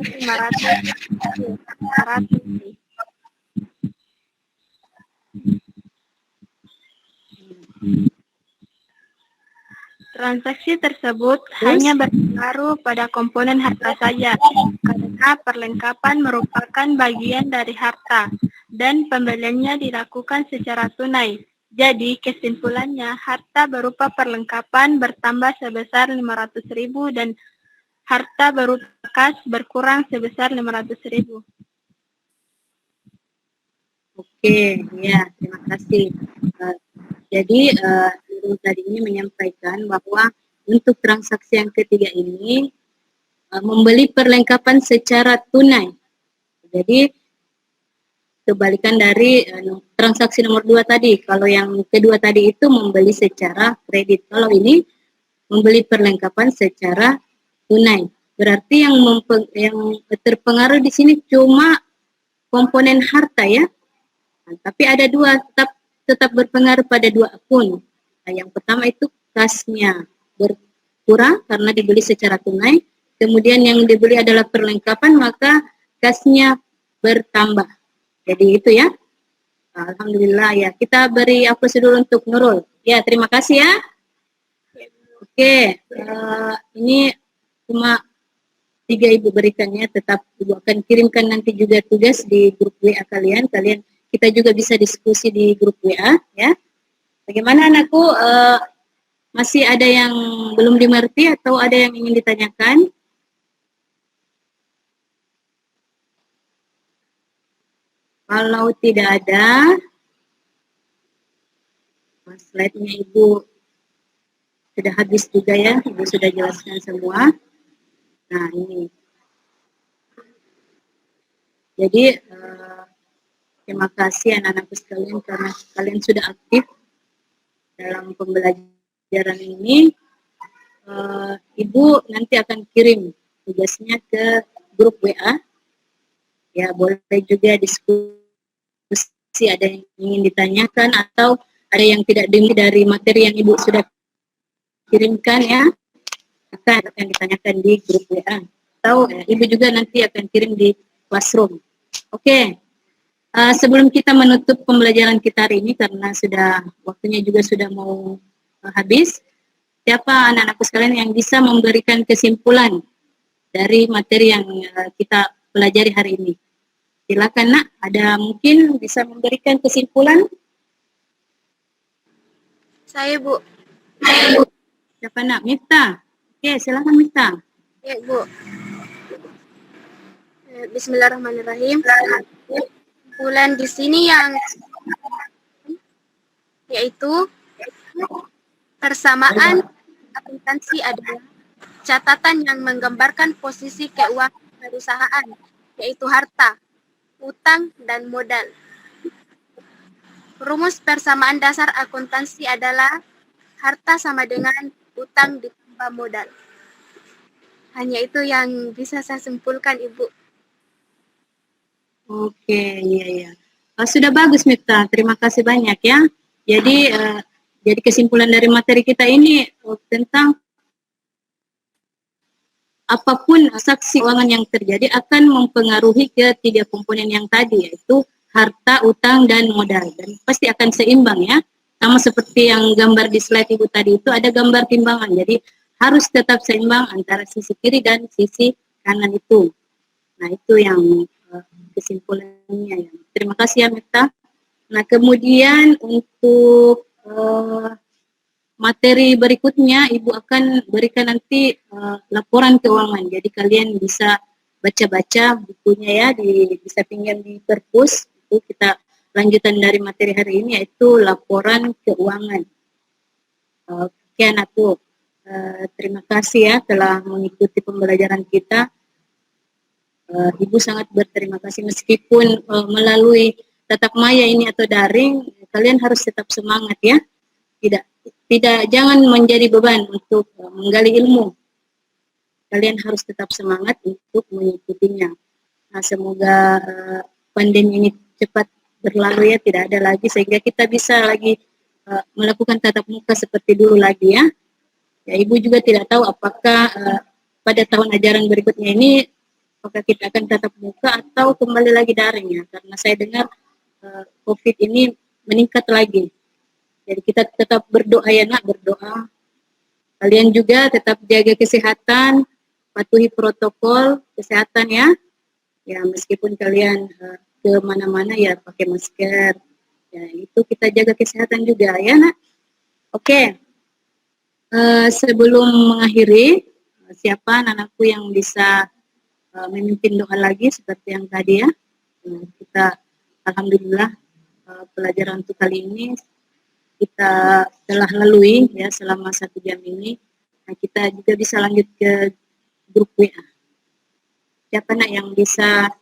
Transaksi tersebut hanya berpengaruh pada komponen harta saja, karena perlengkapan merupakan bagian dari harta, dan pembeliannya dilakukan secara tunai. Jadi, kesimpulannya, harta berupa perlengkapan bertambah sebesar 500.000 dan harta berupa kas berkurang sebesar 500.000. Oke, ya, terima kasih. Jadi, tadi ini menyampaikan bahwa untuk transaksi yang ketiga ini membeli perlengkapan secara tunai. Jadi, kebalikan dari transaksi nomor 2 tadi. Kalau yang kedua tadi itu membeli secara kredit. Kalau ini membeli perlengkapan secara tunai. Berarti yang terpengaruh di sini cuma komponen harta ya. Nah, tapi ada dua, tetap berpengaruh pada 2 akun. Nah, yang pertama itu kasnya berkurang karena dibeli secara tunai. Kemudian yang dibeli adalah perlengkapan, maka kasnya bertambah. Jadi itu ya. Alhamdulillah ya. Kita beri aplaus dulu untuk Nurul. Ya, terima kasih ya. Oke, ini cuma 3 Ibu berikannya. Tetap Ibu akan kirimkan nanti juga tugas di grup WA kalian. Kita juga bisa diskusi di grup WA ya. Bagaimana anakku? Masih ada yang belum dimengerti atau ada yang ingin ditanyakan? Kalau tidak ada, slide-nya Ibu sudah habis juga ya, Ibu sudah jelaskan semua. Nah ini. Jadi terima kasih anak-anakku sekalian karena kalian sudah aktif dalam pembelajaran ini. Ibu nanti akan kirim tugasnya ke grup WA. Ya, boleh juga diskusi, ada yang ingin ditanyakan atau ada yang tidak dengar dari materi yang Ibu sudah kirimkan ya, akan ditanyakan di grup WA. Atau Ibu juga nanti akan kirim di classroom. Oke. Sebelum kita menutup pembelajaran kita hari ini karena waktunya juga sudah mau habis, siapa anak-anakku sekalian yang bisa memberikan kesimpulan dari materi yang kita pelajari hari ini? Silakan nak, ada mungkin bisa memberikan kesimpulan? Saya Bu. Siapa nak? Miftah. Oke, silakan Miftah. Ya Bu. Bismillahirrahmanirrahim. Kesimpulan di sini yaitu persamaan akuntansi adalah catatan yang menggambarkan posisi keuangan perusahaan, yaitu harta, utang, dan modal. Rumus persamaan dasar akuntansi adalah harta sama dengan utang ditambah modal. Hanya itu yang bisa saya simpulkan, Ibu. Oke, iya iya. Sudah bagus Miftah, terima kasih banyak ya. Jadi kesimpulan dari materi kita ini tentang apapun saksi keuangan yang terjadi akan mempengaruhi ketiga komponen yang tadi, yaitu harta, utang, dan modal. Dan pasti akan seimbang ya. Sama seperti yang gambar di slide Ibu tadi itu ada gambar timbangan. Jadi harus tetap seimbang antara sisi kiri dan sisi kanan itu. Nah itu yang kesimpulannya ya. Terima kasih ya Miftah. Nah kemudian untuk materi berikutnya Ibu akan berikan nanti laporan keuangan. Jadi kalian bisa baca-baca bukunya ya, bisa pinjam di perpus. Itu kita lanjutan dari materi hari ini yaitu laporan keuangan. Sekian aku. Terima kasih ya telah mengikuti pembelajaran kita. Ibu sangat berterima kasih meskipun melalui tatap maya ini atau daring, kalian harus tetap semangat ya. Jangan menjadi beban untuk menggali ilmu. Kalian harus tetap semangat untuk mengikutinya. Nah, semoga pandemi ini cepat berlalu ya, tidak ada lagi sehingga kita bisa lagi melakukan tatap muka seperti dulu lagi ya. Ya, Ibu juga tidak tahu apakah pada tahun ajaran berikutnya ini apakah kita akan tatap muka atau kembali lagi daring ya, karena saya dengar COVID ini meningkat lagi. Jadi kita tetap berdoa ya nak, berdoa. Kalian juga tetap jaga kesehatan, patuhi protokol kesehatan ya. Ya meskipun kalian ke mana-mana ya pakai masker. Ya itu kita jaga kesehatan juga ya nak. Oke. Sebelum mengakhiri, siapa anakku yang bisa memimpin doa lagi seperti yang tadi ya. Kita alhamdulillah pelajaran untuk kali ini kita telah lalui ya selama 1 jam ini. Nah, kita juga bisa lanjut ke grup WA. Siapa nak yang bisa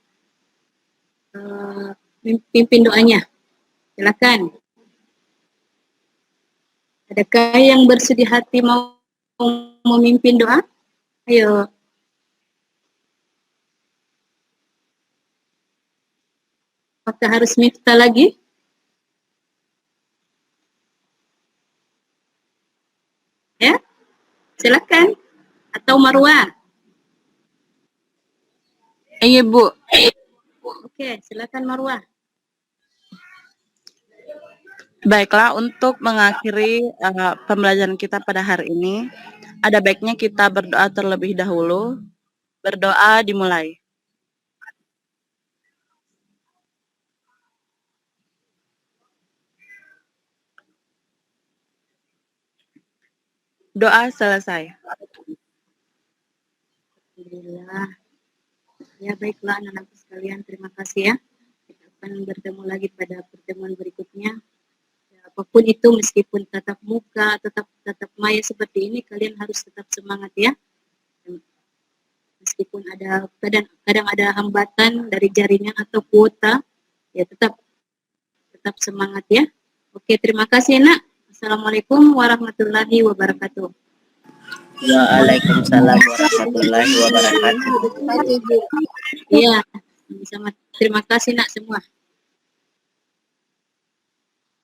pimpin doanya? Silakan. Adakah yang bersedia hati mau memimpin doa? Ayo. Apakah harus Miftah lagi? Ya, silakan. Atau Marwah? Iya Bu. Oke, silakan Marwah. Baiklah, untuk mengakhiri pembelajaran kita pada hari ini, ada baiknya kita berdoa terlebih dahulu. Berdoa dimulai. Doa selesai. Alhamdulillah. Ya baiklah anak-anak sekalian, terima kasih ya. Kita akan bertemu lagi pada pertemuan berikutnya. Ya, apapun itu, meskipun tatap muka, tatap maya seperti ini, kalian harus tetap semangat ya. Meskipun ada kadang ada hambatan dari jaringan atau kuota, ya tetap semangat ya. Oke, terima kasih nak. Assalamualaikum warahmatullahi wabarakatuh. Waalaikumsalam warahmatullahi wabarakatuh. Iya, sama terima kasih nak semua.